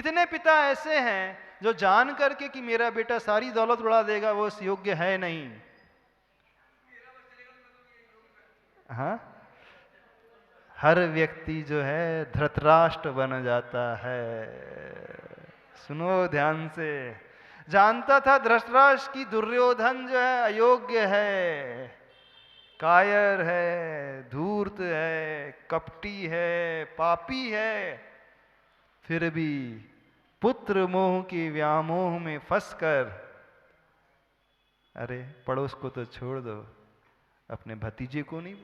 कितने पिता ऐसे हैं जो जान करके कि मेरा बेटा सारी दौलत उड़ा देगा वो इस योग्य है नहीं। हाँ, हर व्यक्ति जो है धृतराष्ट्र बन जाता है। सुनो ध्यान से, जानता था धृतराष्ट्र की दुर्योधन जो है अयोग्य है, कायर है, धूर्त है, कपटी है, पापी है, फिर भी पुत्र मोह की व्यामोह में फंसकर, अरे पड़ोस को तो छोड़ दो, अपने भतीजे को नहीं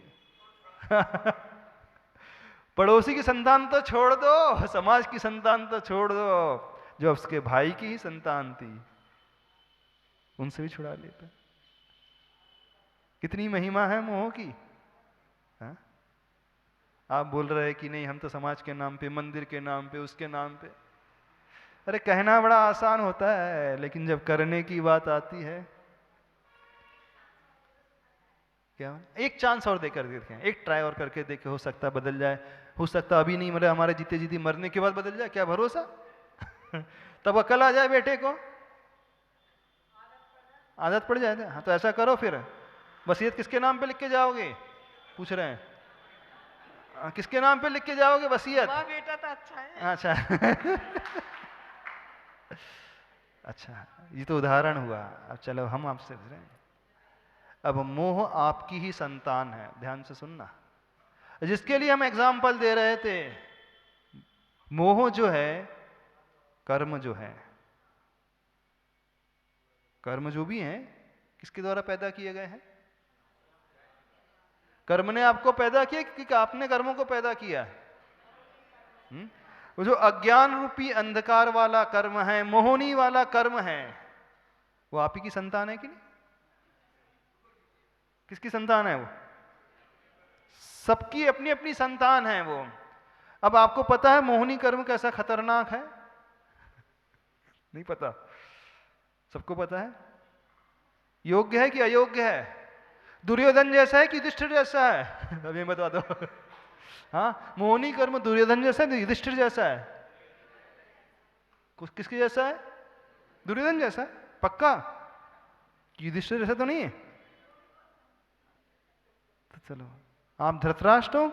पड़ोसी की संतान तो छोड़ दो, समाज की संतान तो छोड़ दो, जो उसके भाई की ही संतान थी उनसे भी छुड़ा लेता। कितनी महिमा है मोह की। हाँ? आप बोल रहे हैं कि नहीं हम तो समाज के नाम पे, मंदिर के नाम पे, उसके नाम पे। अरे कहना बड़ा आसान होता है, लेकिन जब करने की बात आती है, क्या एक चांस और देकर देखें, एक ट्राई और करके देखे, हो सकता है बदल जाए, हो सकता अभी नहीं मरे, हमारे जीते जीते मरने के बाद बदल जाए, क्या भरोसा तब अकल आ जाए बेटे को, आदत पड़ जाए। हाँ तो ऐसा करो फिर, वसीयत किसके नाम पे लिख के जाओगे, पूछ रहे हैं। किसके नाम पे लिख के जाओगे वसीयत? बेटा तो अच्छा है। अच्छा अच्छा, ये तो उदाहरण हुआ। अब चलो हम आपसे पूछ रहे हैं, अब मोह आपकी ही संतान है, ध्यान से सुनना, जिसके लिए हम एग्जाम्पल दे रहे थे। मोह जो है, कर्म जो है, कर्म जो भी हैं किसके द्वारा पैदा किए गए हैं? कर्म ने आपको पैदा किया कि आपने कर्मों को पैदा किया? वो जो अज्ञान रूपी अंधकार वाला कर्म है, मोहनी वाला कर्म है, वो आप ही की संतान है कि नहीं? किसकी संतान है वो? सबकी अपनी अपनी संतान है वो। अब आपको पता है मोहनी कर्म कैसा खतरनाक है? नहीं पता? सबको पता है। योग्य है कि अयोग्य है? दुर्योधन जैसा है कि युधिष्ठिर जैसा है? अभी बता दो हाँ, मोहनी कर्म दुर्योधन जैसा है, युधिष्ठिर जैसा है? कुछ किसके जैसा है? दुर्योधन जैसा है पक्का? युधिष्ठिर जैसा तो नहीं है? तो चलो आप धृतराष्ट्र हो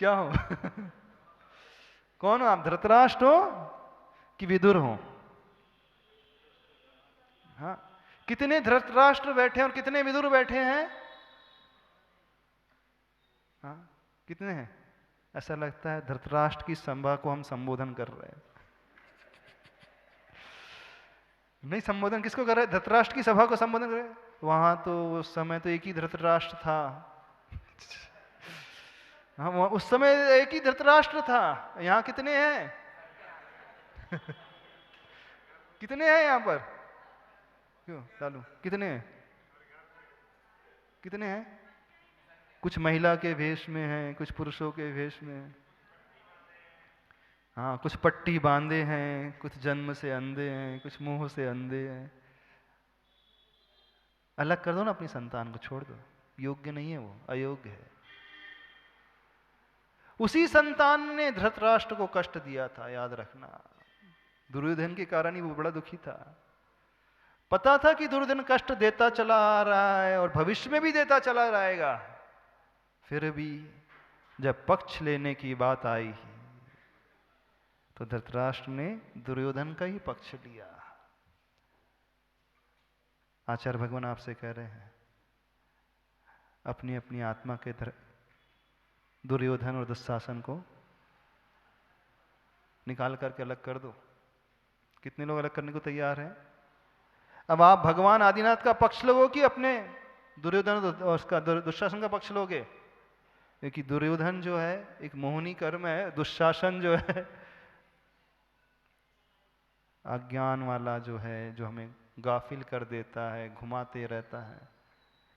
क्या हो कौन हो आप, धृतराष्ट्र हो कि विदुर हो? हाँ, कितने धृतराष्ट्र बैठे हैं और कितने विदुर बैठे हैं? हाँ, कितने हैं? ऐसा लगता है धृतराष्ट्र की सभा को हम संबोधन कर रहे हैं। नहीं, संबोधन किसको कर रहे हैं? धृतराष्ट्र की सभा को संबोधन कर रहे हैं। वहां तो उस समय तो एक ही धृतराष्ट्र था हाँ, उस समय एक ही धृतराष्ट्र था। यहाँ कितने हैं कितने हैं यहाँ पर? क्यों लालू, कितने हैं? कितने हैं? कुछ महिला के वेश में हैं, कुछ पुरुषों के वेश में हैं। हाँ, कुछ पट्टी बांधे हैं, कुछ जन्म से अंधे हैं, कुछ मुंह से अंधे हैं। अलग कर दो ना अपनी संतान को, छोड़ दो, योग्य नहीं है वो, अयोग्य है। उसी संतान ने धृतराष्ट्र को कष्ट दिया था, याद रखना। दुर्योधन के कारण ही वो बड़ा दुखी था। पता था कि दुर्योधन कष्ट देता चला आ रहा है और भविष्य में भी देता चला रहेगा, फिर भी जब पक्ष लेने की बात आई तो धृतराष्ट्र ने दुर्योधन का ही पक्ष लिया। आचार्य भगवान आपसे कह रहे हैं, अपनी अपनी आत्मा के दुर्योधन और दुशासन को निकाल करके अलग कर दो। कितने लोग अलग करने को तैयार हैं? अब आप भगवान आदिनाथ का पक्ष लोगे कि अपने दुर्योधन और उसका दुशासन का पक्ष लोगे? क्योंकि दुर्योधन जो है एक मोहनी कर्म है, दुशासन जो है अज्ञान वाला जो है, जो हमें गाफिल कर देता है, घुमाते रहता है।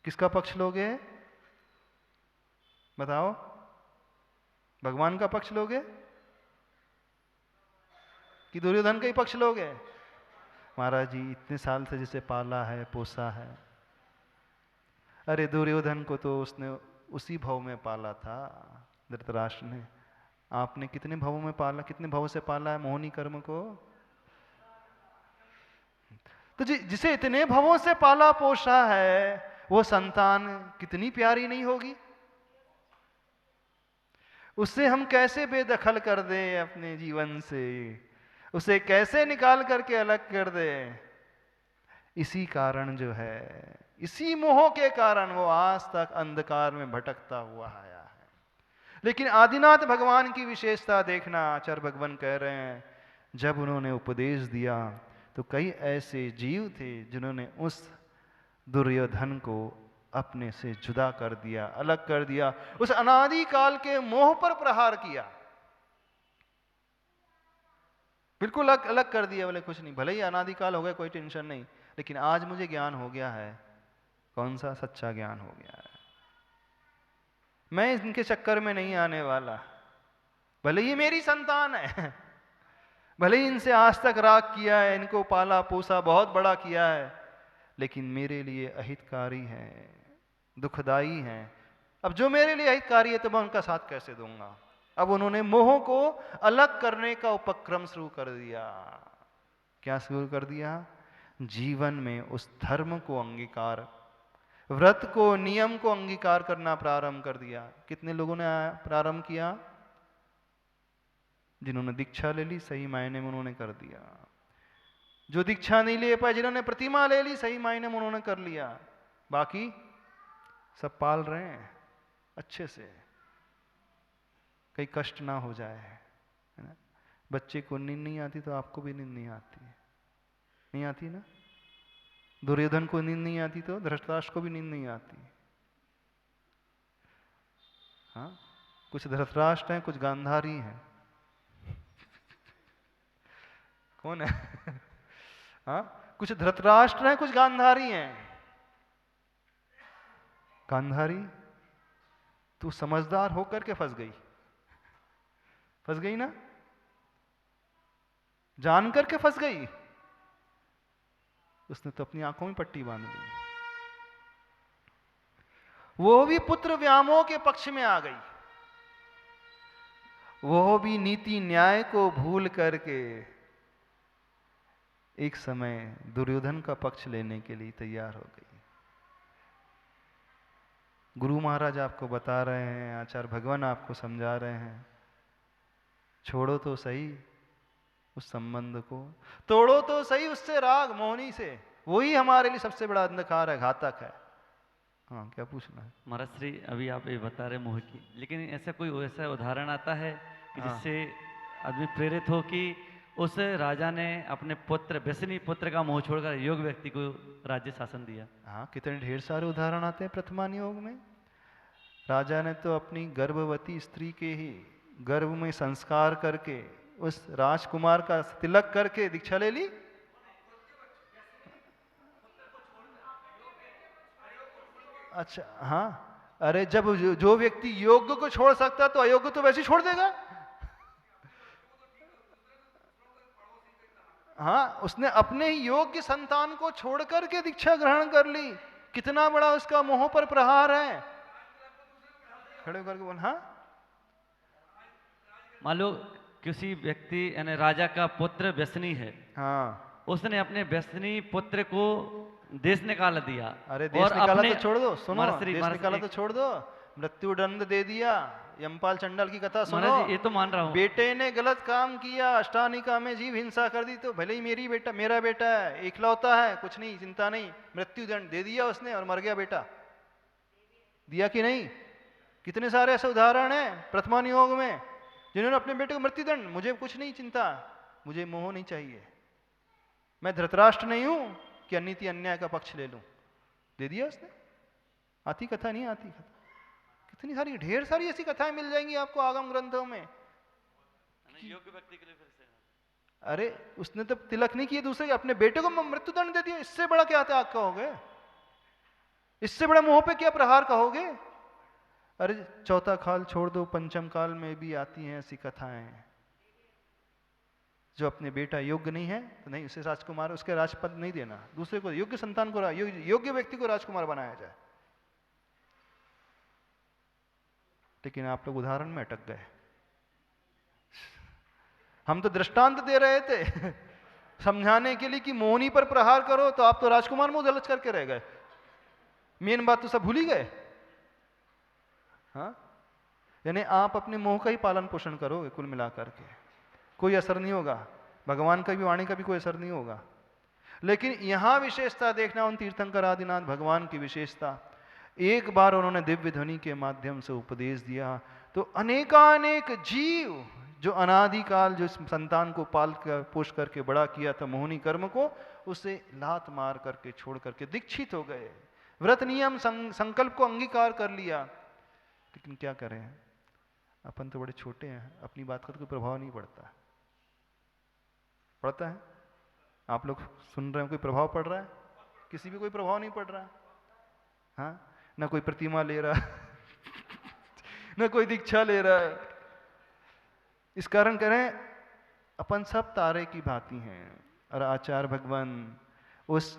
किसका पक्ष लोगे? बताओ, भगवान का पक्ष लोगे कि दुर्योधन का ही पक्ष लोगे? महाराज जी इतने साल से जिसे पाला है, पोसा है, अरे दुर्योधन को तो उसने उसी भाव में पाला था, धृतराष्ट्र ने। आपने कितने भवों में पाला, कितने भवों से पाला है मोहनी कर्म को? तो जिसे इतने भवों से पाला पोषा है, वो संतान कितनी प्यारी नहीं होगी? उससे हम कैसे बेदखल कर दें अपने जीवन से, उसे कैसे निकाल करके अलग कर दें? इसी कारण जो है, इसी मोह के कारण वो आज तक अंधकार में भटकता हुआ आया है। लेकिन आदिनाथ भगवान की विशेषता देखना, आचार्य भगवान कह रहे हैं, जब उन्होंने उपदेश दिया तो कई ऐसे जीव थे जिन्होंने उस दुर्योधन को अपने से जुदा कर दिया, अलग कर दिया, उस अनादि काल के मोह पर प्रहार किया, बिल्कुल अलग अलग कर दिया। बोले कुछ नहीं, भले ही अनादि काल हो गया, कोई टेंशन नहीं, लेकिन आज मुझे ज्ञान हो गया है। कौन सा सच्चा ज्ञान हो गया है? मैं इनके चक्कर में नहीं आने वाला। भले ही मेरी संतान है, भले ही इनसे आज तक राग किया है, इनको पाला पोसा बहुत बड़ा किया है, लेकिन मेरे लिए अहितकारी है, दुखदाई है। अब जो मेरे लिए अहितकारी है तो मैं उनका साथ कैसे दूंगा? अब उन्होंने मोह को अलग करने का उपक्रम शुरू कर दिया। क्या शुरू कर दिया? जीवन में उस धर्म को अंगीकार, व्रत को, नियम को अंगीकार करना प्रारंभ कर दिया। कितने लोगों ने प्रारंभ किया? जिन्होंने दीक्षा ले ली, सही मायने में उन्होंने कर दिया। जो दीक्षा नहीं ले पाए, जिन्होंने प्रतिमा ले ली, सही मायने में उन्होंने कर लिया। बाकी सब पाल रहे हैं अच्छे से, कहीं कष्ट ना हो जाए, है ना? बच्चे को नींद नहीं आती तो आपको भी नींद नहीं आती, नहीं आती ना? दुर्योधन को नींद नहीं आती तो धृतराष्ट्र को भी नींद नहीं आती। हाँ, कुछ धृतराष्ट्र हैं, कुछ गांधारी हैं। कौन है? हाँ, कुछ धृतराष्ट्र हैं, कुछ गांधारी हैं। गांधारी तू समझदार होकर के फंस गई, फंस गई ना, जान करके फंस गई। उसने तो अपनी आंखों में पट्टी बांध ली। वो भी पुत्र व्यामोह के पक्ष में आ गई, वो भी नीति न्याय को भूल करके एक समय दुर्योधन का पक्ष लेने के लिए तैयार हो गई। गुरु महाराज आपको बता रहे हैं, आचार्य भगवान आपको समझा रहे हैं, छोड़ो तो सही उस संबंध को, तोड़ो तो सही उससे राग, मोहनी से। वही हमारे लिए सबसे बड़ा अंधकार है, घातक है। हाँ, क्या पूछना है? महाराज श्री, अभी आप ये बता रहे मोह की, लेकिन ऐसा कोई ऐसा उदाहरण आता है कि जिससे आदमी प्रेरित हो कि उस राजा ने अपने पुत्र, व्यसनी पुत्र का मोह छोड़कर योग व्यक्ति को राज्य शासन दिया? हाँ, कितने ढेर सारे उदाहरण आते हैं प्रथमान योग में। राजा ने तो अपनी गर्भवती स्त्री के ही गर्भ में संस्कार करके उस राजकुमार का तिलक करके दीक्षा ले ली। अच्छा, हाँ, अरे जब जो व्यक्ति योग्य को छोड़ सकता तो अयोग्य तो वैसे ही छोड़ देगा। हाँ, उसने अपने ही योग्य संतान को छोड़ करके दीक्षा ग्रहण कर ली। कितना बड़ा उसका मोह पर प्रहार है। खड़े करके बोल। हाँ, मान लो किसी व्यक्ति यानी राजा का पुत्र व्यसनी है, हाँ, उसने अपने व्यसनी पुत्र को देश निकाल दिया। अरे देश और निकाला अपने तो छोड़ दो, सुनो, महाराज देश निकाला तो छोड़ दो, मृत्यु दंड दे दिया। यमपाल चंडाल की कथा सुनो। महाराज जी, ये तो मान रहा हूँ। बेटे ने गलत काम किया, अष्टानिका में जीव हिंसा कर दी, तो भले ही मेरा बेटा है, इकलौता है, कुछ नहीं, चिंता नहीं, मृत्यु दंड दे दिया उसने और मर गया बेटा। दिया कि नहीं? कितने सारे ऐसे उदाहरण हैं प्रथमान योग में, जिन्होंने अपने बेटे को मृत्यु दंड, मुझे कुछ नहीं चिंता, मुझे मोह नहीं चाहिए, मैं धृतराष्ट्र नहीं हूं कि अनीति अन्याय का पक्ष ले लूं, दे दिया उसने। आती कथा नहीं आती कथा? कितनी सारी, ढेर सारी ऐसी कथाएं मिल जाएंगी आपको आगम ग्रंथों में। योग्य व्यक्ति के लिए फिर से, अरे उसने तो तिलक नहीं किए दूसरे, अपने बेटे को मृत्यु दंड दे दिया। इससे बड़ा क्या त्याग कहोगे? इससे बड़ा मोह पे क्या प्रहार कहोगे? अरे चौथा काल छोड़ दो, पंचम काल में भी आती हैं ऐसी कथाएं। जो अपने बेटा योग्य नहीं है तो नहीं, उसे राजकुमार, उसके राजपद नहीं देना, दूसरे को, योग्य संतान को, योग्य व्यक्ति को राजकुमार बनाया जाए। लेकिन आप लोग उदाहरण में अटक गए। हम तो दृष्टांत दे रहे थे समझाने के लिए कि मोहनी पर प्रहार करो, तो आप तो राजकुमार मुंह जलच करके रह गए। मेन बात तो सब भूल ही गए। हाँ, यानी आप अपने मोह का ही पालन पोषण करोगे कुल मिलाकर के, कोई असर नहीं होगा, भगवान का भी वाणी का भी कोई असर नहीं होगा। लेकिन यहां विशेषता देखना उन तीर्थंकर आदिनाथ भगवान की विशेषता, एक बार उन्होंने दिव्य ध्वनि के माध्यम से उपदेश दिया तो अनेकानेक जीव जो अनादिकाल जो संतान को पाल कर पोष करके बड़ा किया था मोहनी कर्म को, उसे लात मार करके छोड़ करके दीक्षित हो गए, व्रत नियम संकल्प को अंगीकार कर लिया। लेकिन क्या करें, अपन तो बड़े छोटे हैं, अपनी बात का तो कोई प्रभाव नहीं पड़ता। पड़ता है? आप लोग सुन रहे हैं, कोई प्रभाव पड़ रहा है? किसी भी कोई प्रभाव नहीं पड़ रहा। हाँ, ना कोई प्रतिमा ले रहा ना कोई दीक्षा ले रहा है। इस कारण करें, अपन सब तारे की भांति हैं और आचार्य भगवान उस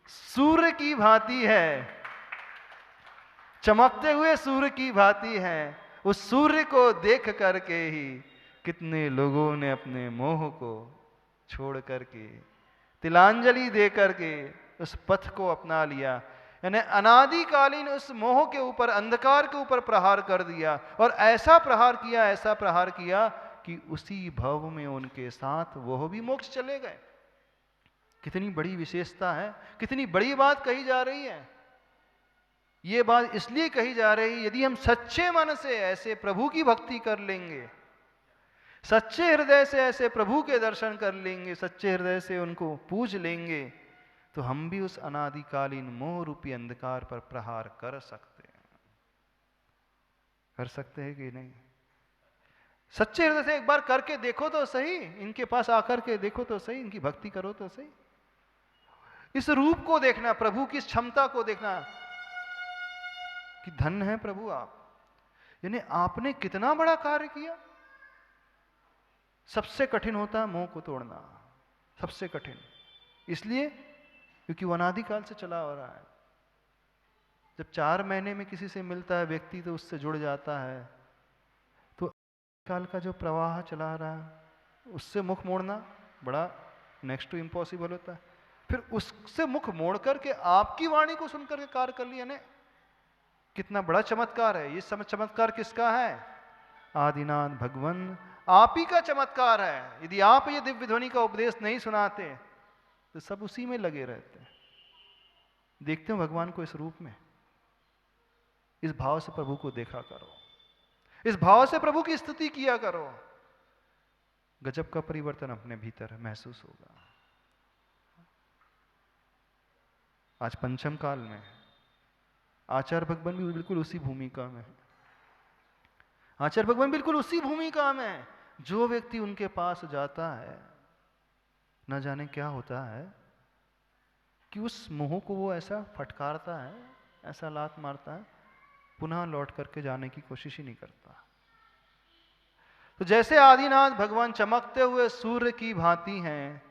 सूर्य की भांति है, चमकते हुए सूर्य की भांति है। उस सूर्य को देख करके ही कितने लोगों ने अपने मोह को छोड़ करके तिलांजलि दे करके उस पथ को अपना लिया, यानी अनादिकालीन उस मोह के ऊपर, अंधकार के ऊपर प्रहार कर दिया। और ऐसा प्रहार किया, ऐसा प्रहार किया कि उसी भव में उनके साथ वह भी मोक्ष चले गए। कितनी बड़ी विशेषता है, कितनी बड़ी बात कही जा रही है। ये बात इसलिए कही जा रही है, यदि हम सच्चे मन से ऐसे प्रभु की भक्ति कर लेंगे, सच्चे हृदय से ऐसे प्रभु के दर्शन कर लेंगे, सच्चे हृदय से उनको पूज लेंगे, तो हम भी उस अनादिकालीन मोह रूपी अंधकार पर प्रहार कर सकते हैं। कर सकते हैं कि नहीं? सच्चे हृदय से एक बार करके देखो तो सही, इनके पास आकर के देखो तो सही, इनकी भक्ति करो तो सही। इस रूप को देखना, प्रभु की इस क्षमता को देखना कि धन्य है प्रभु आप, यानी आपने कितना बड़ा कार्य किया। सबसे कठिन होता है मोह को तोड़ना, सबसे कठिन, इसलिए क्योंकि वो अनादिकाल से चला आ रहा है। जब 4 महीने में किसी से मिलता है व्यक्ति तो उससे जुड़ जाता है, तो काल का जो प्रवाह चला रहा है उससे मुख मोड़ना बड़ा नेक्स्ट टू इम्पॉसिबल होता है। फिर उससे मुख मोड़ करके आपकी वाणी को सुनकर के कार्य कर लिया, ने कितना बड़ा चमत्कार है। ये चमत्कार किसका है? आदिनाथ भगवान आप ही का चमत्कार है। यदि आप ये दिव्य ध्वनि का उपदेश नहीं सुनाते तो सब उसी में लगे रहते। देखते हो भगवान को इस रूप में, इस भाव से प्रभु को देखा करो, इस भाव से प्रभु की स्तुति किया करो, गजब का परिवर्तन अपने भीतर महसूस होगा। आज पंचम काल में आचार्य भगवान भी बिल्कुल उसी भूमिका में है। आचार्य भगवान बिल्कुल उसी भूमिका में है। जो व्यक्ति उनके पास जाता है, न जाने क्या होता है कि उस मोह को वो ऐसा फटकारता है, ऐसा लात मारता है, पुनः लौट करके जाने की कोशिश ही नहीं करता। तो जैसे आदिनाथ भगवान चमकते हुए सूर्य की भांति हैं,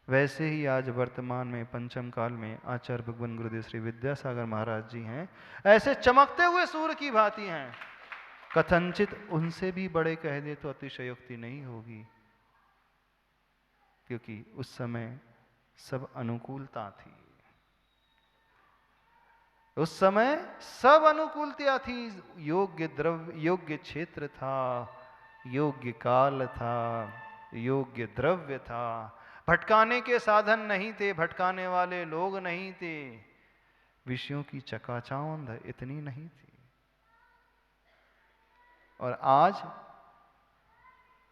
वैसे ही आज वर्तमान में पंचम काल में आचार्य भगवान गुरुदेव श्री विद्यासागर महाराज जी हैं, ऐसे चमकते हुए सूर्य की भांति हैं। कथनचित उनसे भी बड़े कह दे तो अतिशयोक्ति नहीं होगी, क्योंकि उस समय सब अनुकूलता थी, उस समय सब अनुकूलता थी। योग्य द्रव्य, योग्य क्षेत्र था, योग्य काल था, योग्य द्रव्य था। भटकाने के साधन नहीं थे, भटकाने वाले लोग नहीं थे, विषयों की चकाचौंध इतनी नहीं थी। और आज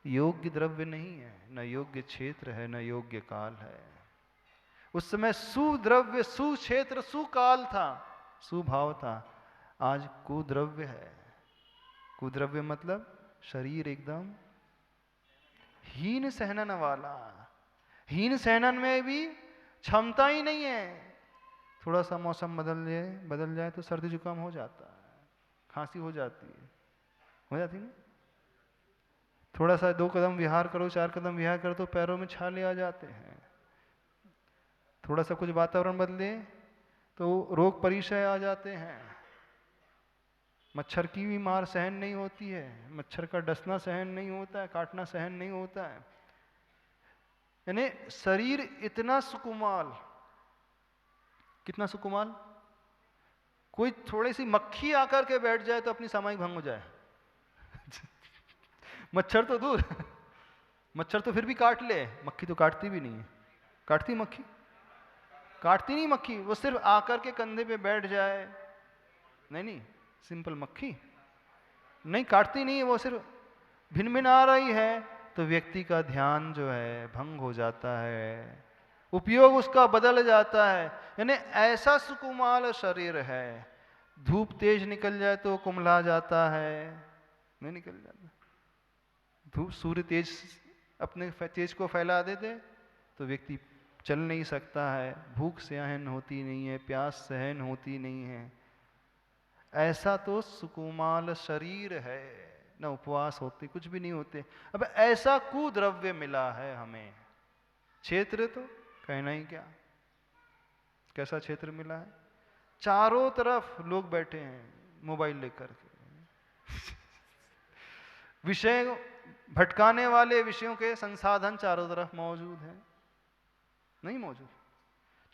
योग्य द्रव्य नहीं है, न योग्य क्षेत्र है, न योग्य काल है। उस समय सुद्रव्य, सुक्षेत्र, सुकाल था, सुभाव था। आज कुद्रव्य है। कुद्रव्य मतलब शरीर एकदम हीन सहनन वाला। हीन सहनन में भी क्षमता ही नहीं है। थोड़ा सा मौसम बदल जाए तो सर्दी जुकाम हो जाता है, खांसी हो जाती है, ना। थोड़ा सा 2 कदम विहार करो, 4 कदम विहार करो तो पैरों में छाले आ जाते हैं। थोड़ा सा कुछ वातावरण बदले तो रोग परिचय आ जाते हैं। मच्छर की भी मार सहन नहीं होती है, मच्छर का डसना सहन नहीं होता है, काटना सहन नहीं होता है। यानी शरीर इतना सुकुमाल, कितना सुकुमाल, कोई थोड़ी सी मक्खी आकर के बैठ जाए तो अपनी समाई भंग हो जाए। मच्छर तो दूर, मच्छर तो फिर भी काट ले, मक्खी तो काटती भी नहीं है। काटती मक्खी? काटती नहीं मक्खी, वो सिर्फ आकर के कंधे पे बैठ जाए, नहीं नहीं, सिंपल मक्खी नहीं काटती नहीं है, वो सिर्फ भिन भिन आ रही है तो व्यक्ति का ध्यान जो है भंग हो जाता है, उपयोग उसका बदल जाता है। यानी ऐसा सुकुमाल शरीर है, धूप तेज निकल जाए तो कुम्हला जाता है, नहीं निकल जाता। धूप सूर्य तेज अपने तेज को फैला देते तो व्यक्ति चल नहीं सकता है, भूख सहन होती नहीं है, प्यास सहन होती नहीं है। ऐसा तो सुकुमाल शरीर है, न उपवास होते, कुछ भी नहीं होते। अब ऐसा कुद्रव्य मिला है हमें, क्षेत्र तो कहना ही क्या, कैसा क्षेत्र मिला है। चारों तरफ लोग बैठे हैं मोबाइल लेकर के, विषय भटकाने वाले विषयों के संसाधन चारों तरफ मौजूद हैं, नहीं मौजूद।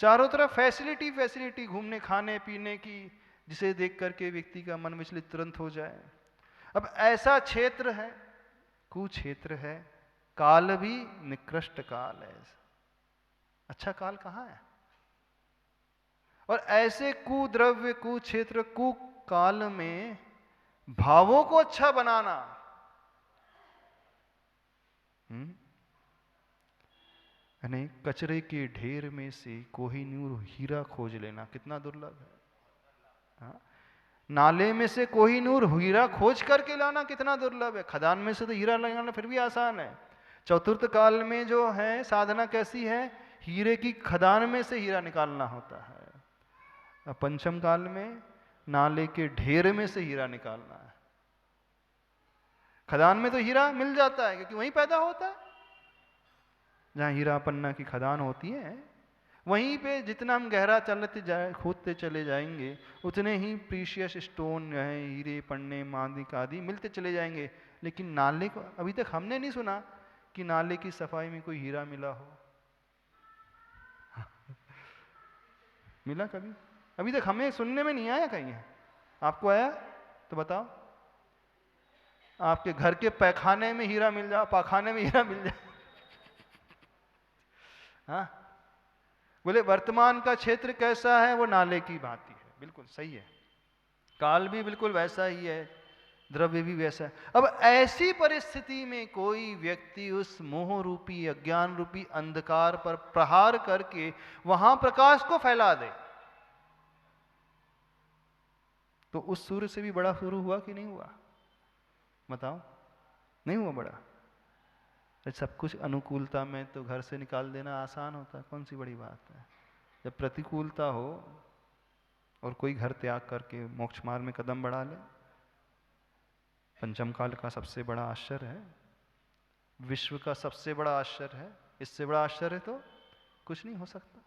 चारों तरफ फैसिलिटी फैसिलिटी, घूमने खाने पीने की, जिसे देख करके व्यक्ति का मन विचलित तुरंत हो जाए। अब ऐसा क्षेत्र है, कुक्षेत्र है, काल भी निकृष्ट काल है, अच्छा काल कहाँ है। और ऐसे कुद्रव्य कुक्षेत्र कुकाल में भावों को अच्छा बनाना, यानी कचरे के ढेर में से कोहिनूर हीरा खोज लेना कितना दुर्लभ है। हाँ? नाले में से कोहिनूर हीरा खोज करके लाना कितना दुर्लभ है। खदान में से तो हीरा लगाना फिर भी आसान है। चतुर्थ काल में जो है साधना कैसी है, हीरे की खदान में से हीरा निकालना होता है। पंचम काल में नाले के ढेर में से हीरा निकालना है। खदान में तो हीरा मिल जाता है क्योंकि वहीं पैदा होता है, जहाँ हीरा पन्ना की खदान होती है वहीं पे जितना हम गहरा चलते जाए खोदते चले जाएंगे उतने ही प्रीशियस स्टोन है, हीरे पन्ने मांदिक आदि मिलते चले जाएंगे। लेकिन नाले को अभी तक हमने नहीं सुना कि नाले की सफाई में कोई हीरा मिला हो। मिला कभी? अभी तक हमें सुनने में नहीं आया कहीं है। आपको आया तो बताओ। आपके घर के पैखाने में हीरा मिल जाए, पाखाने में हीरा मिल जाए। हाँ, बोले वर्तमान का क्षेत्र कैसा है, वो नाले की भांति है। बिल्कुल सही है, काल भी बिल्कुल वैसा ही है, द्रव्य भी वैसा है। अब ऐसी परिस्थिति में कोई व्यक्ति उस मोह रूपी अज्ञान रूपी अंधकार पर प्रहार करके वहां प्रकाश को फैला दे, तो उस सूर्य से भी बड़ा सूर्य हुआ कि नहीं हुआ? बताओ, नहीं हुआ बड़ा? सब कुछ अनुकूलता में तो घर से निकाल देना आसान होता है, कौन सी बड़ी बात है। जब प्रतिकूलता हो और कोई घर त्याग करके मोक्ष मार्ग में कदम बढ़ा ले, पंचम काल का सबसे बड़ा आश्चर्य है, विश्व का सबसे बड़ा आश्चर्य है। इससे बड़ा आश्चर्य तो कुछ नहीं हो सकता,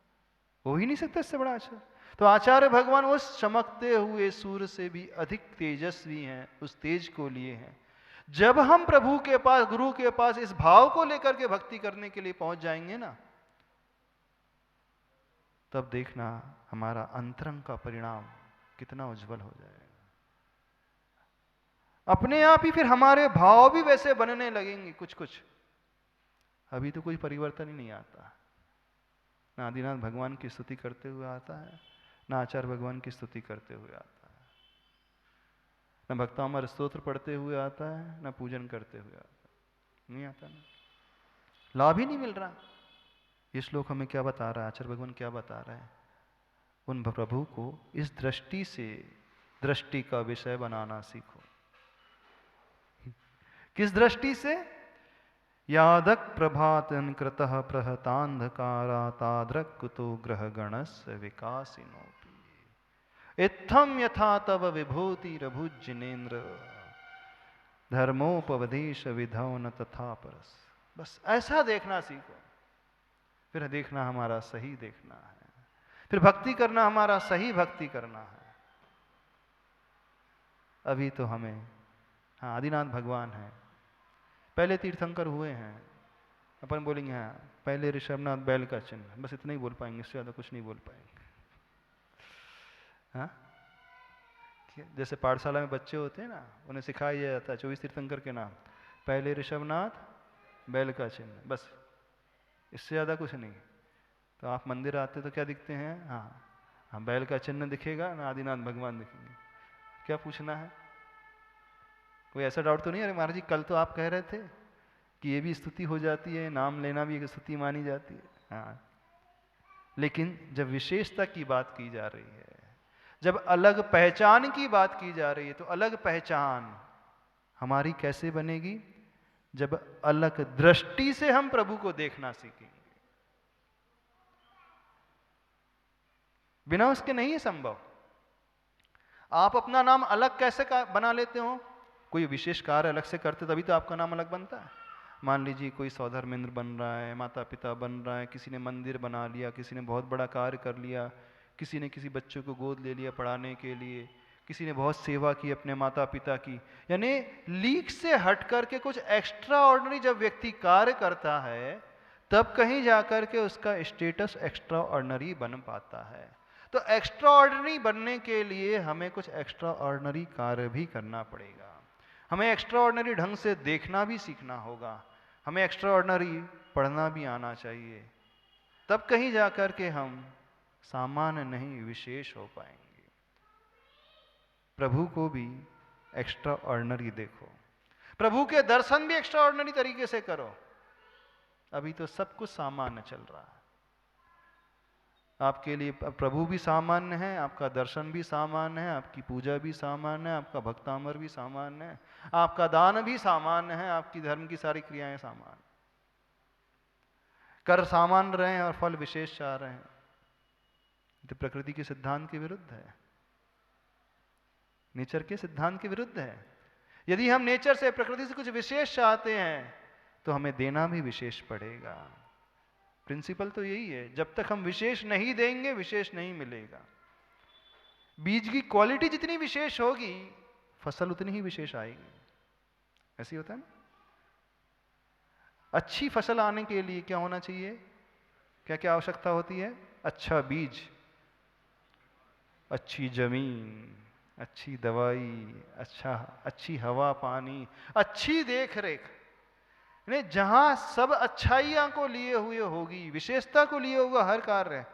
हो ही नहीं सकता इससे बड़ा आश्चर्य। तो आचार्य भगवान उस चमकते हुए सूर्य से भी अधिक तेजस्वी हैं, उस तेज को लिए हैं। जब हम प्रभु के पास, गुरु के पास इस भाव को लेकर के भक्ति करने के लिए पहुंच जाएंगे ना, तब देखना हमारा अंतरंग का परिणाम कितना उज्जवल हो जाएगा। अपने आप ही फिर हमारे भाव भी वैसे बनने लगेंगे कुछ कुछ। अभी तो कोई परिवर्तन ही नहीं आता, ना आदिनाथ भगवान की स्तुति करते हुए आता है, ना आचार्य भगवान की स्तुति करते हुए आता है, न भक्तामर स्तोत्र पढ़ते हुए आता है, न पूजन करते हुए आता है, नहीं आता ना। लाभ ही नहीं मिल रहा। ये श्लोक हमें क्या बता रहा है, आचार्य भगवान क्या बता रहे हैं? उन प्रभु को इस दृष्टि से दृष्टि का विषय बनाना सीखो। किस दृष्टि से? यादक प्रभातन कृतः प्रहतांधकारा ताद्रक कुतो ग्रह गणस्य विकासिनोपि इत्थम यथा तव विभूति रभुजिनेन्द्र धर्मोपदेश विधौ न तथा परस। बस ऐसा देखना सीखो, फिर देखना हमारा सही देखना है, फिर भक्ति करना हमारा सही भक्ति करना है। अभी तो हमें, हाँ आदिनाथ भगवान है, पहले तीर्थंकर हुए हैं, अपन बोलेंगे हाँ पहले ऋषभनाथ बैल का चिन्ह, बस इतना ही बोल पाएंगे, इससे ज़्यादा कुछ नहीं बोल पाएंगे। हाँ जैसे पाठशाला में बच्चे होते हैं ना, उन्हें सिखाया जाता है 24 तीर्थंकर के नाम, पहले ऋषभनाथ बैल का चिन्ह, बस इससे ज़्यादा कुछ नहीं। तो आप मंदिर आते तो क्या दिखते हैं, हाँ हाँ बैल का चिन्ह दिखेगा ना, आदिनाथ भगवान दिखेंगे, क्या पूछना है? कोई ऐसा डाउट तो नहीं? अरे महाराज जी कल तो आप कह रहे थे कि ये भी स्तुति हो जाती है, नाम लेना भी एक स्तुति मानी जाती है। हाँ लेकिन जब विशेषता की बात की जा रही है, जब अलग पहचान की बात की जा रही है, तो अलग पहचान हमारी कैसे बनेगी? जब अलग दृष्टि से हम प्रभु को देखना सीखेंगे, बिना उसके नहीं है संभव। आप अपना नाम अलग कैसे बना लेते हो? कोई विशेष कार्य अलग से करते तभी तो आपका नाम अलग बनता है। मान लीजिए कोई सौधर्मेंद्र बन रहा है, माता पिता बन रहा है, किसी ने मंदिर बना लिया, किसी ने बहुत बड़ा कार्य कर लिया, किसी ने किसी बच्चों को गोद ले लिया पढ़ाने के लिए, किसी ने बहुत सेवा की अपने माता पिता की, यानी लीक से हट करके कुछ एक्स्ट्रा ऑर्डिनरी जब व्यक्ति कार्य करता है, तब कहीं जाकर के उसका स्टेटस एक्स्ट्रा ऑर्डिनरी बन पाता है। तो एक्स्ट्रा ऑर्डिनरी बनने के लिए हमें कुछ एक्स्ट्रा ऑर्डिनरी कार्य भी करना पड़ेगा, हमें एक्स्ट्रा ऑर्डिनरी ढंग से देखना भी सीखना होगा, हमें एक्स्ट्रा ऑर्डिनरी पढ़ना भी आना चाहिए, तब कहीं जाकर के हम सामान्य नहीं विशेष हो पाएंगे। प्रभु को भी एक्स्ट्रा ऑर्डिनरी देखो, प्रभु के दर्शन भी एक्स्ट्रा ऑर्डिनरी तरीके से करो। अभी तो सब कुछ सामान्य चल रहा है, आपके लिए प्रभु भी सामान्य है, आपका दर्शन भी सामान्य है, आपकी पूजा भी सामान्य है, आपका भक्तामर भी सामान्य है, आपका दान भी सामान्य है, आपकी धर्म की सारी क्रियाएं सामान्य, कर सामान्य रहे हैं और फल विशेष चाह रहे हैं, तो प्रकृति के सिद्धांत के विरुद्ध है, नेचर के सिद्धांत के विरुद्ध है। यदि हम नेचर से, प्रकृति से कुछ विशेष चाहते हैं तो हमें देना भी विशेष पड़ेगा। प्रिंसिपल तो यही है, जब तक हम विशेष नहीं देंगे विशेष नहीं मिलेगा। बीज की क्वालिटी जितनी विशेष होगी फसल उतनी ही विशेष आएगी, ऐसे होता है ना। अच्छी फसल आने के लिए क्या होना चाहिए, क्या क्या आवश्यकता होती है? अच्छा बीज, अच्छी जमीन, अच्छी दवाई, अच्छी हवा पानी, अच्छी देख रेख। जहां सब अच्छाइयां को लिए हुए होगी, विशेषता को लिए हुआ हर कार्य,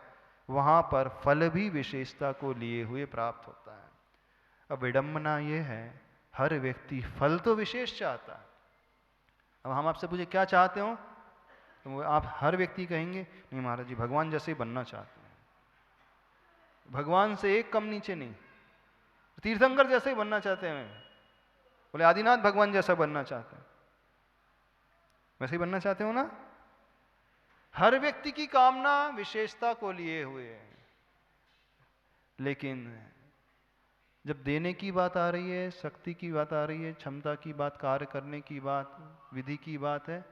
वहां पर फल भी विशेषता को लिए हुए प्राप्त होता है। अब विडंबना यह है, हर व्यक्ति फल तो विशेष चाहता है। अब हम आपसे पूछे क्या चाहते हो, तो आप हर व्यक्ति कहेंगे नहीं महाराज जी भगवान जैसे ही बनना चाहते हैं, भगवान से एक कम नीचे नहीं, तीर्थंकर जैसे ही बनना चाहते हैं, बोले आदिनाथ भगवान जैसा बनना चाहते हैं, वैसे ही बनना चाहते हो ना। हर व्यक्ति की कामना विशेषता को लिए हुए है, लेकिन जब देने की बात आ रही है, शक्ति की बात आ रही है, क्षमता की बात, कार्य करने की बात, विधि की बात है,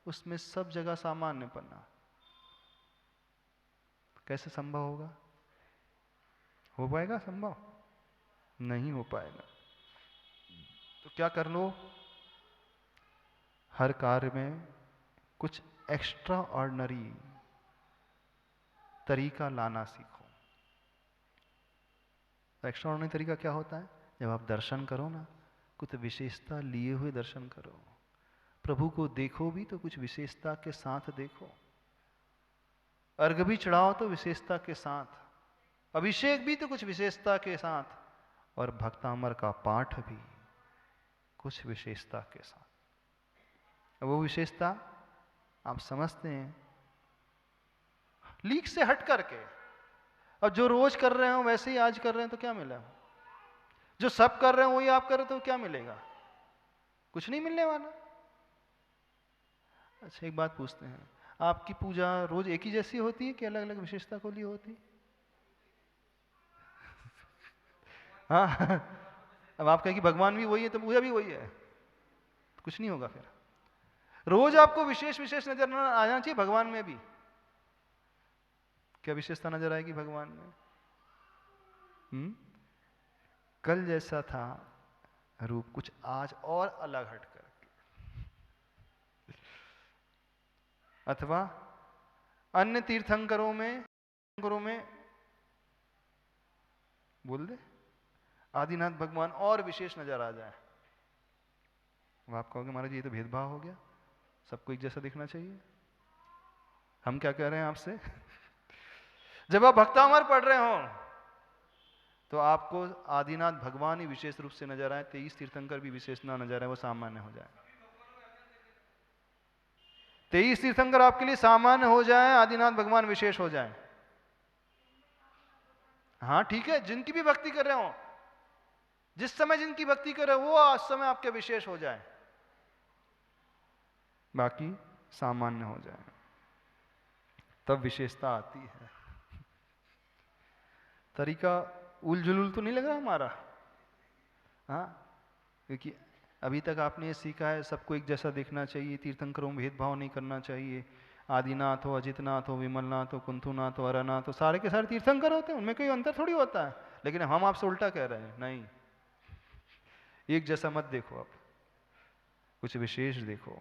उसमें सब जगह सामान्य पन्ना कैसे संभव होगा? हो पाएगा संभव? नहीं हो पाएगा। तो क्या कर लो, हर कार्य में कुछ एक्स्ट्रा ऑर्डिनरी तरीका लाना सीखो। एक्स्ट्रा ऑर्डिनरी तरीका क्या होता है? जब आप दर्शन करो ना, कुछ विशेषता लिए हुए दर्शन करो, प्रभु को देखो भी तो कुछ विशेषता के साथ देखो, अर्घ भी चढ़ाओ तो विशेषता के साथ, अभिषेक भी तो कुछ विशेषता के साथ, और भक्तामर का पाठ भी कुछ विशेषता के साथ। वो विशेषता आप समझते हैं लीक से हट करके। अब जो रोज कर रहे हो वैसे ही आज कर रहे हैं तो क्या मिला? जो सब कर रहे हो वही आप कर रहे हो तो क्या मिलेगा? कुछ नहीं मिलने वाला। अच्छा एक बात पूछते हैं, आपकी पूजा रोज एक ही जैसी होती है कि अलग अलग विशेषता को लिए होती है? हाँ अब आप कहें कि भगवान भी वही है तो पूजा भी वही है, कुछ नहीं होगा। फिर रोज आपको विशेष विशेष नजर आना चाहिए भगवान में भी। क्या विशेषता नजर आएगी भगवान में? कल जैसा था रूप कुछ आज और अलग हट करके, अथवा अन्य तीर्थंकरों में बोल दे आदिनाथ भगवान और विशेष नजर आ जाए। अब आप कहोगे महाराज ये तो भेदभाव हो गया, सबको एक जैसा दिखना चाहिए। हम क्या कह रहे हैं आपसे जब आप भक्तामर पढ़ रहे हो तो आपको आदिनाथ भगवान ही विशेष रूप से नजर आए, 23 तीर्थंकर भी विशेष ना नजर आए, वो सामान्य हो जाए। 23 तीर्थंकर आपके लिए सामान्य हो जाए, आदिनाथ भगवान विशेष हो जाए। हाँ ठीक है, जिनकी भी भक्ति कर रहे हो, जिस समय जिनकी भक्ति कर रहे हो वो आज समय आपके विशेष हो जाए, बाकी सामान्य हो जाए, तब विशेषता आती है। तरीका उलझुल तो नहीं लग रहा हमारा? हाँ, क्योंकि अभी तक आपने ये सीखा है सबको एक जैसा देखना चाहिए, तीर्थंकरों में भेदभाव नहीं करना चाहिए, आदिनाथ हो, अजितनाथ हो, विमलनाथ हो, कुंथुनाथ हो, हरनाथ हो, सारे के सारे तीर्थंकर होते हैं, उनमें कोई अंतर थोड़ी होता है। लेकिन हम आपसे उल्टा कह रहे हैं, नहीं, एक जैसा मत देखो, आप कुछ विशेष देखो,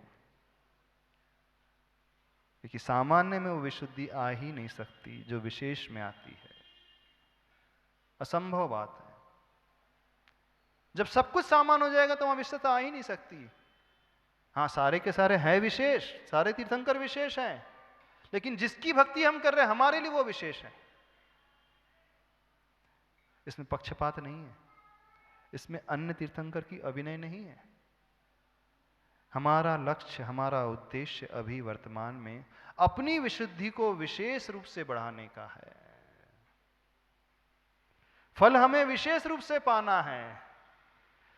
क्योंकि सामान्य में वो विशुद्धि आ ही नहीं सकती जो विशेष में आती है, असंभव बात है। जब सब कुछ सामान हो जाएगा तो वहां विशेषता आ ही नहीं सकती। हाँ, सारे के सारे हैं विशेष, सारे तीर्थंकर विशेष हैं, लेकिन जिसकी भक्ति हम कर रहे हैं हमारे लिए वो विशेष है। इसमें पक्षपात नहीं है, इसमें अन्य तीर्थंकर की अभिनय नहीं है। हमारा लक्ष्य, हमारा उद्देश्य अभी वर्तमान में अपनी विशुद्धि को विशेष रूप से बढ़ाने का है। फल हमें विशेष रूप से पाना है,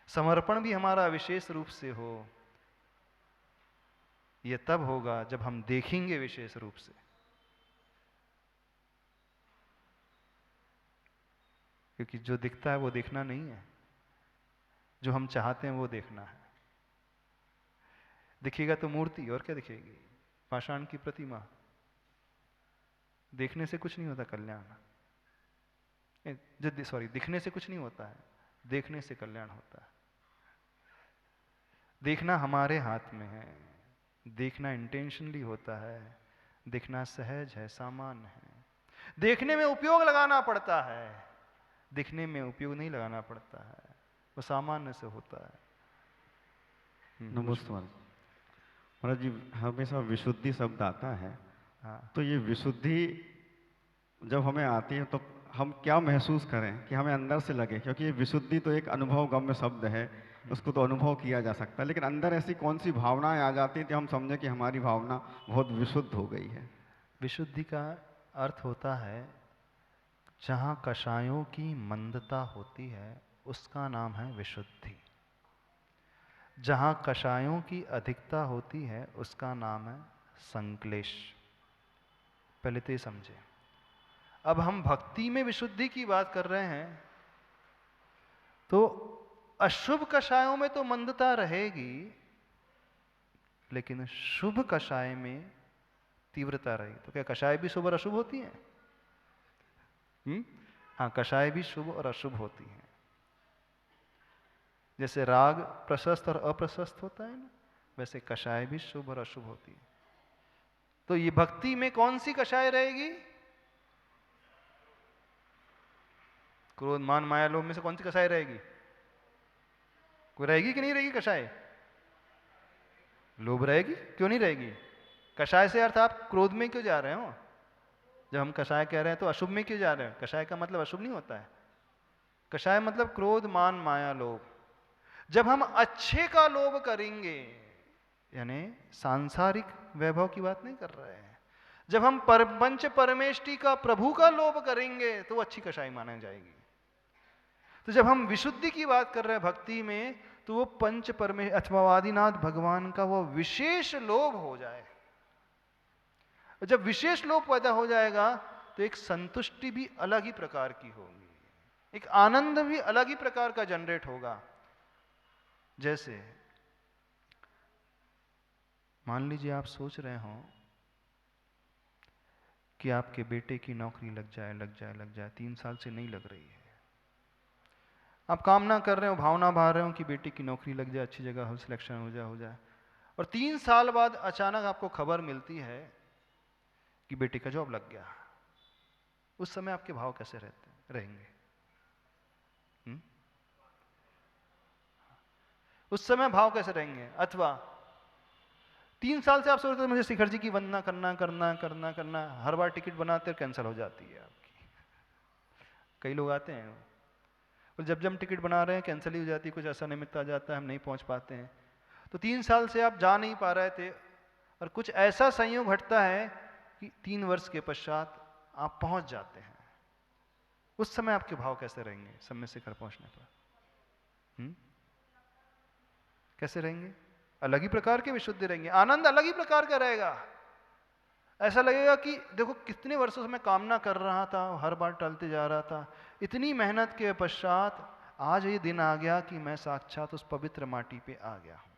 समर्पण भी हमारा विशेष रूप से हो। यह तब होगा जब हम देखेंगे विशेष रूप से, क्योंकि जो दिखता है वो देखना नहीं है, जो हम चाहते हैं वो देखना है। दिखेगा तो मूर्ति, और क्या दिखेगी? पाषाण की प्रतिमा। देखने से कुछ नहीं होता कल्याण, सॉरी, दिखने से कुछ नहीं होता है, देखने से कल्याण होता है। देखना हमारे हाथ में है, देखना इंटेंशनली होता है, देखना सहज है, सामान्य है। देखने में उपयोग लगाना पड़ता है, दिखने में उपयोग नहीं लगाना पड़ता है, वो सामान्य से होता है। नमस्ते महाराज जी, हमेशा विशुद्धि शब्द आता है। हाँ, तो ये विशुद्धि जब हमें आती है तो हम क्या महसूस करें कि हमें अंदर से लगे, क्योंकि ये विशुद्धि तो एक अनुभव गम्य शब्द है, उसको तो अनुभव किया जा सकता है, लेकिन अंदर ऐसी कौन सी भावनाएं आ जाती हैं कि हम समझें कि हमारी भावना बहुत विशुद्ध हो गई है? विशुद्धि का अर्थ होता है जहाँ कषायों की मंदता होती है उसका नाम है विशुद्धि, जहाँ कषायों की अधिकता होती है उसका नाम है संक्लेश। पहले तो ये समझे। अब हम भक्ति में विशुद्धि की बात कर रहे हैं तो अशुभ कषायों में तो मंदता रहेगी, लेकिन शुभ कषाय में तीव्रता रहेगी। तो क्या कषाय भी शुभ और अशुभ होती हैं? हाँ, कषाय भी शुभ और अशुभ होती हैं। जैसे राग प्रशस्त और अप्रशस्त होता है ना, वैसे कषाय भी शुभ और अशुभ होती है। तो ये भक्ति में कौन सी कषाय रहेगी? क्रोध मान माया लोभ में से कौन सी कषाय रहेगी? कोई रहेगी कि नहीं रहेगी कषाय? लोभ रहेगी। क्यों नहीं रहेगी? कषाय से अर्थ आप क्रोध में क्यों जा रहे हो? जब हम कषाय कह रहे हैं तो अशुभ में क्यों जा रहे हैं? कषाय का मतलब अशुभ नहीं होता है। कषाय मतलब क्रोध मान माया लोभ। जब हम अच्छे का लोभ करेंगे, यानी सांसारिक वैभव की बात नहीं कर रहे हैं, जब हम पंच परमेष्टि का प्रभु का लोभ करेंगे तो वो अच्छी कषाय माना जाएगी। तो जब हम विशुद्धि की बात कर रहे हैं भक्ति में, तो वो पंच परमेश अथवा आदिनाथ भगवान का वो विशेष लोभ हो जाए। जब विशेष लोभ पैदा हो जाएगा तो एक संतुष्टि भी अलग ही प्रकार की होगी, एक आनंद भी अलग ही प्रकार का जनरेट होगा। जैसे मान लीजिए आप सोच रहे हो कि आपके बेटे की नौकरी लग जाए, 3 साल से नहीं लग रही है। आप कामना कर रहे हो, भावना भा रहे हो कि बेटी की नौकरी लग जाए, अच्छी जगह हो, सिलेक्शन हो जाए, और 3 साल बाद अचानक आपको खबर मिलती है कि बेटी का जॉब लग गया। उस समय आपके भाव कैसे रहेंगे? हुँ? उस समय भाव कैसे रहेंगे? अथवा 3 साल से आप सोच रहे थे मुझे शिखर जी की वंदना करना, हर बार टिकट बनाते और कैंसिल हो जाती है आपकी। कई लोग आते हैं और जब हम टिकट बना रहे हैं कैंसिल ही हो जाती है, कुछ ऐसा निमित्त आ जाता है, हम नहीं पहुंच पाते हैं। तो 3 साल से आप जा नहीं पा रहे थे और कुछ ऐसा संयोग घटता है कि 3 वर्ष के पश्चात आप पहुंच जाते हैं। उस समय आपके भाव कैसे रहेंगे समय से घर पहुंचने पर? कैसे रहेंगे? अलग ही प्रकार के विशुद्ध रहेंगे, आनंद अलग ही प्रकार का रहेगा। ऐसा लगेगा कि देखो कितने वर्षों से मैं कामना कर रहा था, हर बार टलते जा रहा था, इतनी मेहनत के पश्चात आज ये दिन आ गया कि मैं साक्षात उस पवित्र माटी पे आ गया हूं।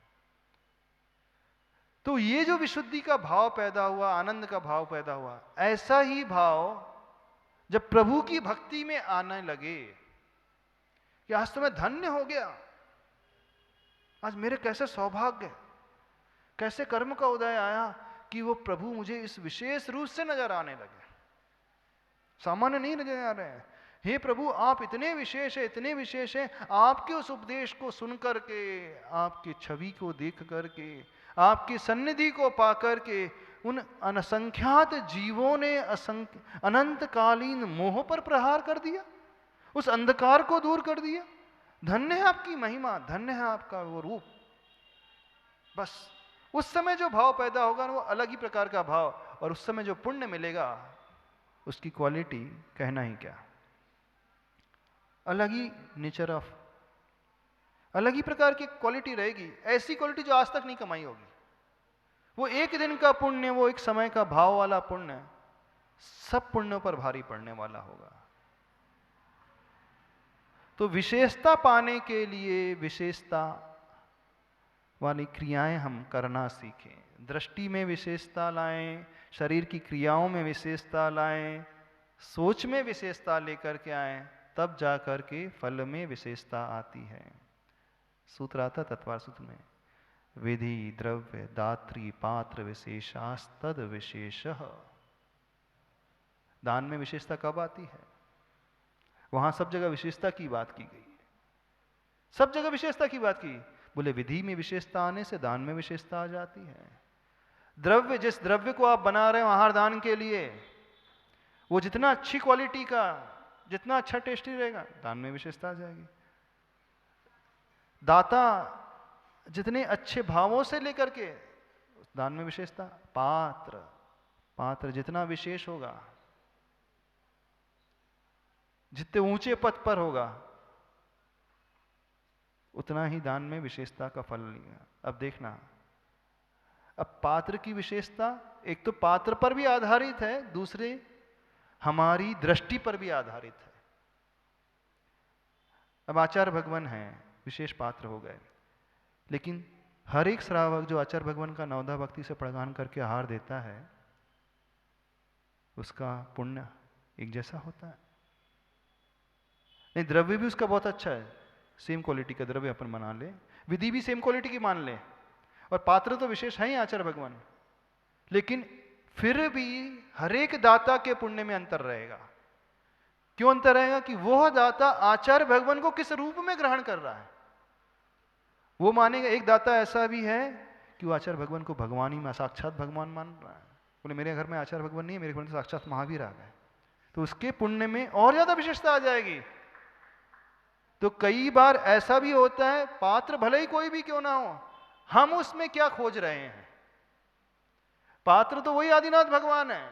तो ये जो विशुद्धि का भाव पैदा हुआ, आनंद का भाव पैदा हुआ, ऐसा ही भाव जब प्रभु की भक्ति में आने लगे कि आज तो मैं धन्य हो गया, आज मेरे कैसे सौभाग्य, कैसे कर्म का उदय आया कि वो प्रभु मुझे इस विशेष रूप से नजर आने लगे, सामान्य नहीं नजर आ रहे हैं। हे प्रभु आप इतने विशेष हैं, आपके उस उपदेश को सुन करके, आपकी छवि को देख करके, आपकी सन्निधि को पा करके उन असंख्यात जीवों ने अनंतकालीन मोह पर प्रहार कर दिया, उस अंधकार को दूर कर दिया। धन्य है आपकी महिमा, धन्य है आपका वो रूप। बस उस समय जो भाव पैदा होगा वो अलग ही प्रकार का भाव, और उस समय जो पुण्य मिलेगा उसकी क्वालिटी कहना ही क्या, अलग ही नेचर ऑफ, अलग ही प्रकार की क्वालिटी रहेगी, ऐसी क्वालिटी जो आज तक नहीं कमाई होगी। वो एक दिन का पुण्य, वो एक समय का भाव वाला पुण्य सब पुण्यों पर भारी पड़ने वाला होगा। तो विशेषता पाने के लिए विशेषता वाली क्रियाएं हम करना सीखें। दृष्टि में विशेषता लाएं, शरीर की क्रियाओं में विशेषता लाएं, सोच में विशेषता लेकर के आएं, तब जाकर के फल में विशेषता आती है। सूत्र आता तत्वार सूत्र में, विधि द्रव्य दात्री पात्र विशेषास्तद विशेषः। दान में विशेषता कब आती है? वहां सब जगह विशेषता की बात की गई है, सब जगह विशेषता की बात की। बोले विधि में विशेषता आने से दान में विशेषता आ जाती है। द्रव्य, जिस द्रव्य को आप बना रहे हो आहार दान के लिए, वो जितना अच्छी क्वालिटी का, जितना अच्छा टेस्टी रहेगा, दान में विशेषता आ जाएगी। दाता जितने अच्छे भावों से लेकर के, दान में विशेषता। पात्र, पात्र जितना विशेष होगा, जितने ऊंचे पद पर होगा, उतना ही दान में विशेषता का फल लेगा। अब देखना, अब पात्र की विशेषता एक तो पात्र पर भी आधारित है, दूसरे हमारी दृष्टि पर भी आधारित है। अब आचार्य भगवान हैं, विशेष पात्र हो गए, लेकिन हर एक श्रावक जो आचार्य भगवान का नवधा भक्ति से प्रदान करके आहार देता है, उसका पुण्य एक जैसा होता है। नहीं, द्रव्य भी उसका बहुत अच्छा है, सेम क्वालिटी का द्रव्य अपन बना ले, विधि भी सेम क्वालिटी की मान ले, और पात्र तो विशेष है ही आचार्य भगवान, लेकिन फिर भी हर एक दाता के पुण्य में अंतर रहेगा। क्यों अंतर रहेगा? कि वह दाता आचार्य भगवान को किस रूप में ग्रहण कर रहा है। वो मानेगा, एक दाता ऐसा भी है कि वो आचार्य भगवान को भगवान ही, साक्षात भगवान मान रहा है। बोले मेरे घर में आचार्य भगवान नहीं है, मेरे घर में साक्षात महावीर आ गए, तो उसके पुण्य में और ज्यादा विशेषता आ जाएगी। तो कई बार ऐसा भी होता है, पात्र भले ही कोई भी क्यों ना हो, हम उसमें क्या खोज रहे हैं। पात्र तो वही आदिनाथ भगवान है,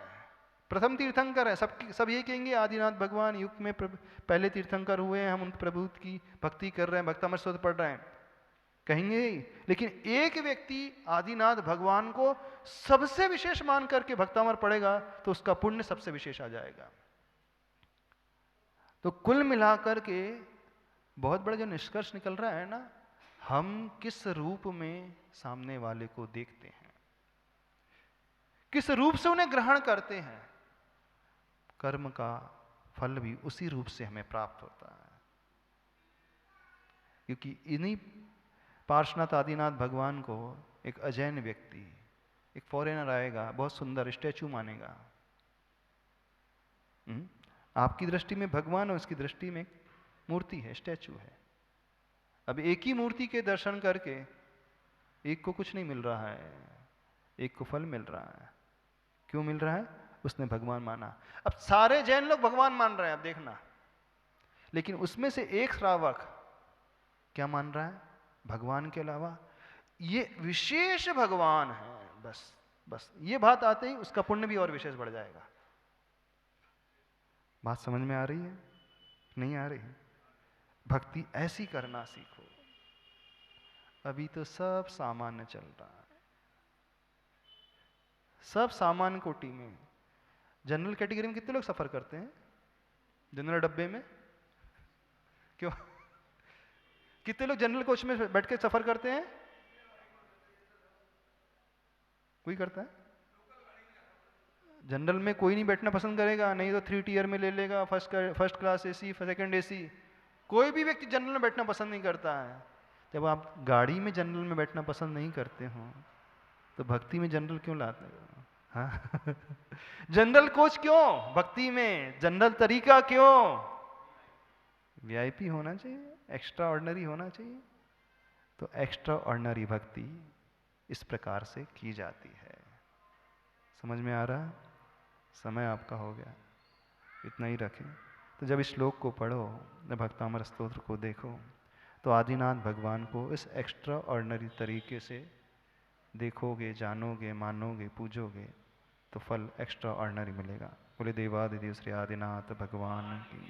प्रथम तीर्थंकर है, सब ये कहेंगे आदिनाथ भगवान युग में पहले तीर्थंकर हुए हैं, हम उन प्रभु की भक्ति कर रहे हैं, भक्तामृत स्तोत्र पढ़ रहे हैं, कहेंगे। लेकिन एक व्यक्ति आदिनाथ भगवान को सबसे विशेष मान करके भक्तामृत पढ़ेगा तो उसका पुण्य सबसे विशेष आ जाएगा। तो कुल मिलाकर के बहुत बड़ा जो निष्कर्ष निकल रहा है ना, हम किस रूप में सामने वाले को देखते हैं, किस रूप से उन्हें ग्रहण करते हैं, कर्म का फल भी उसी रूप से हमें प्राप्त होता है। क्योंकि इन्हीं पार्श्वनाथ आदिनाथ भगवान को एक अजैन व्यक्ति, एक फॉरेनर आएगा, बहुत सुंदर स्टैचू मानेगा। आपकी दृष्टि में भगवान और उसकी दृष्टि में मूर्ति है, स्टैचू है। अब एक ही मूर्ति के दर्शन करके एक को कुछ नहीं मिल रहा है, एक को फल मिल रहा है। क्यों मिल रहा है? उसने भगवान माना। अब सारे जैन लोग भगवान मान रहे हैं, अब देखना, लेकिन उसमें से एक श्रावक क्या मान रहा है? भगवान के अलावा ये विशेष भगवान है। बस ये बात आते ही उसका पुण्य भी और विशेष बढ़ जाएगा। बात समझ में आ रही है? नहीं आ रही? भक्ति ऐसी करना सीखो। अभी तो सब सामान्य चल रहा है, सब सामान्य कोटि में। जनरल कैटेगरी में कितने लोग सफर करते हैं? जनरल डब्बे में क्यों? कितने लोग जनरल कोच में बैठ के सफर करते हैं? कोई करता है? जनरल में कोई नहीं बैठना पसंद करेगा, नहीं तो 3 टियर में ले लेगा, first class AC, second AC. कोई भी व्यक्ति जनरल में बैठना पसंद नहीं करता है। जब आप गाड़ी में जनरल में बैठना पसंद नहीं करते हो तो भक्ति में जनरल क्यों लाते हो? हाँ? जनरल कोच क्यों? भक्ति में जनरल तरीका क्यों? वीआईपी होना चाहिए, एक्स्ट्रा ऑर्डिनरी होना चाहिए। तो एक्स्ट्रा ऑर्डिनरी भक्ति इस प्रकार से की जाती है। समझ में आ रहा है? समय आपका हो गया, इतना ही रखें। तो जब इस श्लोक को पढ़ो, जब भक्तामृत स्तोत्र को देखो, तो आदिनाथ भगवान को इस एक्स्ट्रा ऑर्डिनरी तरीके से देखोगे, जानोगे, मानोगे, पूजोगे तो फल एक्स्ट्रा ऑर्डिनरी मिलेगा। बोले देवादिदेव श्री आदिनाथ भगवान की।